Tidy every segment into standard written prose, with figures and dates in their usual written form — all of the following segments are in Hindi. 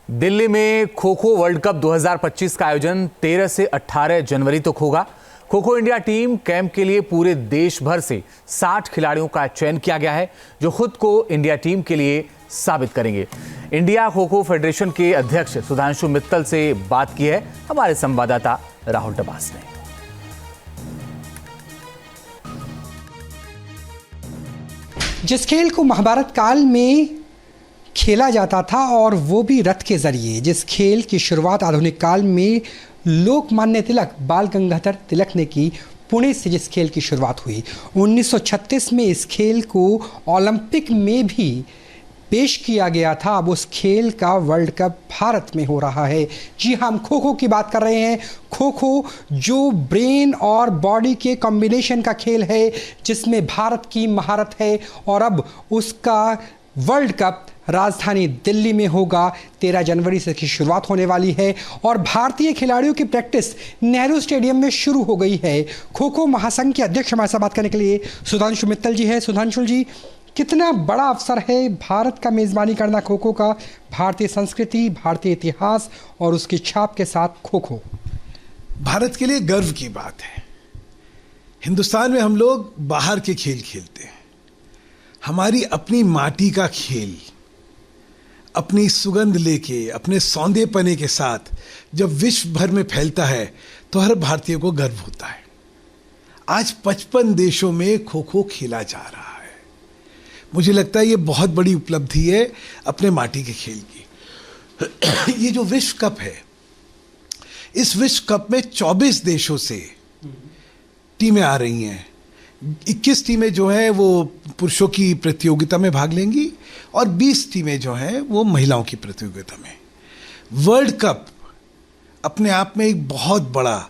दिल्ली में खो खो वर्ल्ड कप 2025 का आयोजन 13 से 18 जनवरी तक होगा। Kho kho India team camp के लिए पूरे देश भर से 60 खिलाड़ियों का चयन किया गया है, जो खुद को इंडिया टीम के लिए साबित करेंगे। इंडिया खो खो फेडरेशन के अध्यक्ष सुधांशु मित्तल से बात की है हमारे संवाददाता राहुल डबास ने। जिस खेल को महाभारत काल में खेला जाता था और वो भी रथ के जरिए, जिस खेल की शुरुआत आधुनिक काल में लोकमान्य तिलक बाल गंगाधर तिलक ने की, पुणे से जिस खेल की शुरुआत हुई 1936 में, इस खेल को ओलंपिक में भी पेश किया गया था। अब उस खेल का वर्ल्ड कप भारत में हो रहा है। जी हाँ, हम खो खो की बात कर रहे हैं। खो खो जो ब्रेन और बॉडी के कॉम्बिनेशन का खेल है, जिसमें भारत की महारत है, और अब उसका वर्ल्ड कप राजधानी दिल्ली में होगा। 13 जनवरी से इसकी शुरुआत होने वाली है और भारतीय खिलाड़ियों की प्रैक्टिस नेहरू स्टेडियम में शुरू हो गई है। खो खो महासंघ के अध्यक्ष हमारे साथ बात करने के लिए सुधांशु मित्तल जी है। सुधांशु जी, कितना बड़ा अवसर है भारत का मेज़बानी करना खो खो का, भारतीय संस्कृति, भारतीय इतिहास और उसकी छाप के साथ खो खो। भारत के लिए गर्व की बात है। हिंदुस्तान में हम लोग बाहर के खेल खेलते हैं, हमारी अपनी माटी का खेल अपनी सुगंध लेके, अपने सौंदेपने के साथ जब विश्व भर में फैलता है तो हर भारतीय को गर्व होता है। आज 55 देशों में खो खो खेला जा रहा है। मुझे लगता है ये बहुत बड़ी उपलब्धि है अपने माटी के खेल की। ये जो विश्व कप है, इस विश्व कप में 24 देशों से टीमें आ रही हैं। 21 टीमें जो है वो पुरुषों की प्रतियोगिता में भाग लेंगी और 20 टीमें जो हैं वो महिलाओं की प्रतियोगिता में। वर्ल्ड कप अपने आप में एक बहुत बड़ा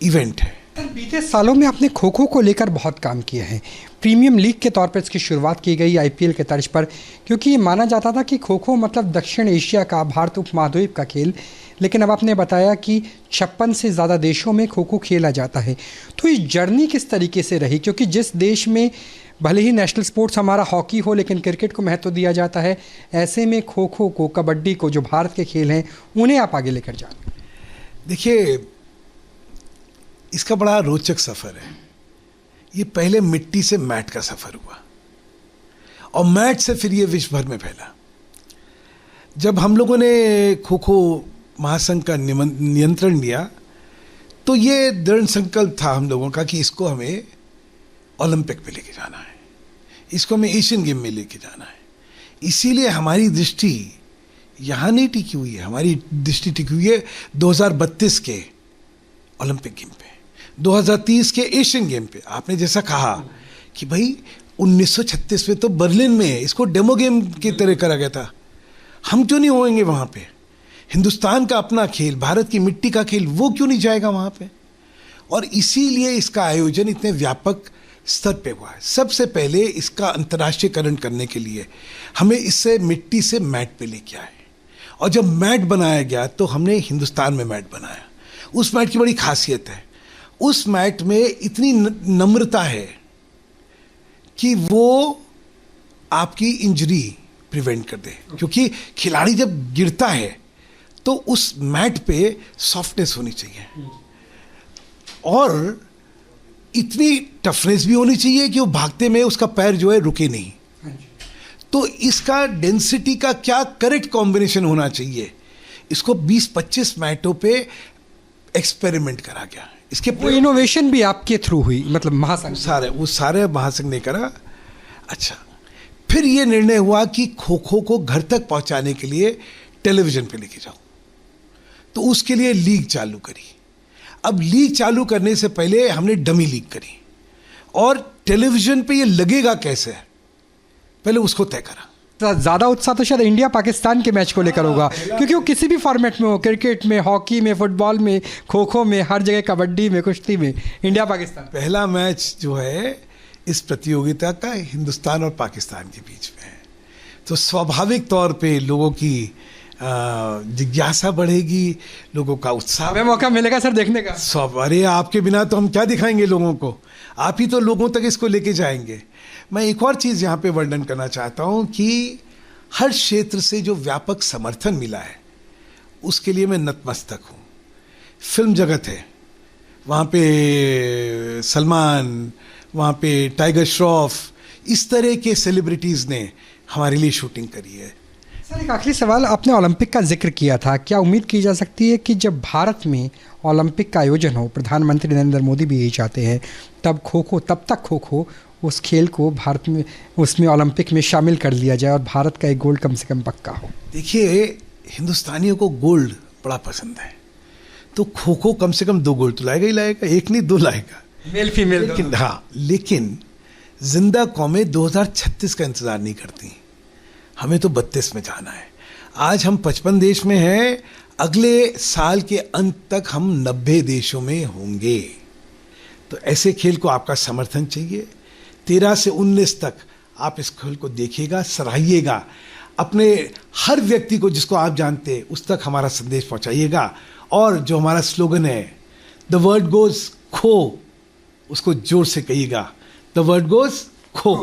इवेंट है। बीते सालों में आपने खो खो को लेकर बहुत काम किया है। प्रीमियम लीग के तौर पर इसकी शुरुआत की गई आईपीएल के तर्ज पर, क्योंकि ये माना जाता था कि खो खो मतलब दक्षिण एशिया का, भारत उपमहाद्वीप का खेल। लेकिन अब आपने बताया कि 56 से ज़्यादा देशों में खो खो खेला जाता है। तो ये जर्नी किस तरीके से रही? क्योंकि जिस देश में भले ही नेशनल स्पोर्ट्स हमारा हॉकी हो, लेकिन क्रिकेट को महत्व दिया जाता है, ऐसे में खो खो को, कबड्डी को, जो भारत के खेल हैं, उन्हें आप आगे लेकर जाएं। देखिए, इसका बड़ा रोचक सफ़र है। ये पहले मिट्टी से मैट का सफ़र हुआ और मैट से फिर ये विश्व भर में फैला। जब हम लोगों ने खो खो महासंघ का नियंत्रण लिया तो ये दृढ़ संकल्प था हम लोगों का कि इसको हमें ओलंपिक में लेके जाना है, इसको हमें एशियन गेम में लेके जाना है। इसीलिए हमारी दृष्टि यहाँ नहीं टिकी हुई है, हमारी दृष्टि टिकी हुई है 2032 के ओलंपिक गेम पे, 2030 के एशियन गेम पे। आपने जैसा कहा कि भाई 1936 में तो बर्लिन में इसको डेमो गेम की तरह करा गया था, हम क्यों नहीं होंगे वहाँ पे? हिंदुस्तान का अपना खेल, भारत की मिट्टी का खेल, वो क्यों नहीं जाएगा वहाँ पे? और इसीलिए इसका आयोजन इतने व्यापक स्तर पे हुआ है। सबसे पहले इसका अंतर्राष्ट्रीयकरण करने के लिए हमें इससे मिट्टी से मैट पे लेके आए, और जब मैट बनाया गया तो हमने हिंदुस्तान में मैट बनाया। उस मैट की बड़ी खासियत है, उस मैट में इतनी नम्रता है कि वो आपकी इंजरी प्रिवेंट कर दे। क्योंकि खिलाड़ी जब गिरता है तो उस मैट पे सॉफ्टनेस होनी चाहिए और इतनी टफनेस भी होनी चाहिए कि वो भागते में उसका पैर जो है रुके नहीं। तो इसका डेंसिटी का क्या करेक्ट कॉम्बिनेशन होना चाहिए, इसको 20-25 मैटों पे एक्सपेरिमेंट करा गया। इसके वो इनोवेशन भी आपके थ्रू हुई, मतलब महासंघ सारे महासंघ ने करा। अच्छा, फिर ये निर्णय हुआ कि खो खो को घर तक पहुंचाने के लिए टेलीविजन पे लेके जाओ, तो उसके लिए लीग चालू करी। अब लीग चालू करने से पहले हमने डमी लीग करी, और टेलीविजन पे ये लगेगा कैसे, पहले उसको तय करा। ज़्यादा उत्साह तो शायद इंडिया पाकिस्तान के मैच को लेकर होगा, क्योंकि वो किसी भी फॉर्मेट में हो, क्रिकेट में, हॉकी में, फुटबॉल में, खो खो में, हर जगह, कबड्डी में, कुश्ती में, इंडिया पाकिस्तान। पहला मैच जो है इस प्रतियोगिता का हिंदुस्तान और पाकिस्तान के बीच में है, तो स्वाभाविक तौर पे लोगों की जिज्ञासा बढ़ेगी, लोगों का उत्साह। हमें मौका मिलेगा सर देखने का। अरे आपके बिना तो हम क्या दिखाएंगे लोगों को, आप ही तो लोगों तक इसको लेके जाएंगे। मैं एक और चीज़ यहाँ पे वर्णन करना चाहता हूँ कि हर क्षेत्र से जो व्यापक समर्थन मिला है उसके लिए मैं नतमस्तक हूँ। फिल्म जगत है, वहाँ पे सलमान, वहाँ पे टाइगर श्रॉफ, इस तरह के सेलिब्रिटीज़ ने हमारे लिए शूटिंग करी है। सर, एक आखिरी सवाल, आपने ओलंपिक का जिक्र किया था, क्या उम्मीद की जा सकती है कि जब भारत में ओलंपिक का आयोजन हो, प्रधानमंत्री नरेंद्र मोदी भी यही चाहते हैं, तब खो खो उस खेल को भारत में उसमें ओलंपिक में शामिल कर लिया जाए और भारत का एक गोल्ड कम से कम पक्का हो? देखिए, हिंदुस्तानियों को गोल्ड बड़ा पसंद है, तो खो खो कम से कम 2 गोल्ड तो लाएगा ही लाएगा, एक नहीं 2 लाएगा, मेल फीमेल। लेकिन जिंदा कौमें 2036 का इंतजार नहीं करती, हमें तो 32 में जाना है। आज हम 55 देश में हैं, अगले साल के अंत तक हम 90 देशों में होंगे। तो ऐसे खेल को आपका समर्थन चाहिए। 13 से 19 तक आप इस खेल को देखिएगा, सराहिएगा, अपने हर व्यक्ति को जिसको आप जानते हैं उस तक हमारा संदेश पहुंचाइएगा। और जो हमारा स्लोगन है, द वर्ड गोज खो, उसको जोर से कहिएगा, द वर्ड गोज खो।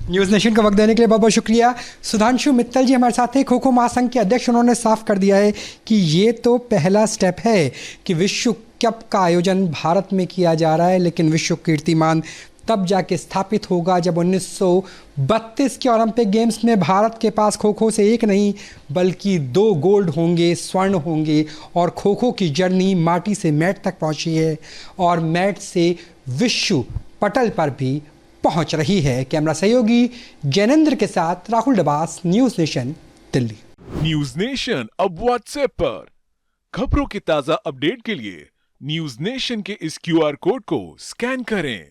न्यूज़ नेशन का वक्त देने के लिए बहुत बहुत शुक्रिया। सुधांशु मित्तल जी हमारे साथ हैं, खो खो महासंघ के अध्यक्ष। उन्होंने साफ कर दिया है कि ये तो पहला स्टेप है कि विश्व कप का आयोजन भारत में किया जा रहा है, लेकिन विश्व कीर्तिमान तब जाके स्थापित होगा जब 1932 के ओलंपिक गेम्स में भारत के पास खो खो से एक नहीं बल्कि 2 गोल्ड होंगे, स्वर्ण होंगे। और खो खो की जर्नी माटी से मैट तक पहुंची है और मैट से विश्व पटल पर भी पहुंच रही है। कैमरा सहयोगी जैनेंद्र के साथ Rahul Dabas, news nation, Delhi. News nation अब व्हाट्सएप पर खबरों के ताजा अपडेट के लिए न्यूज़ नेशन के इस QR कोड को स्कैन करें।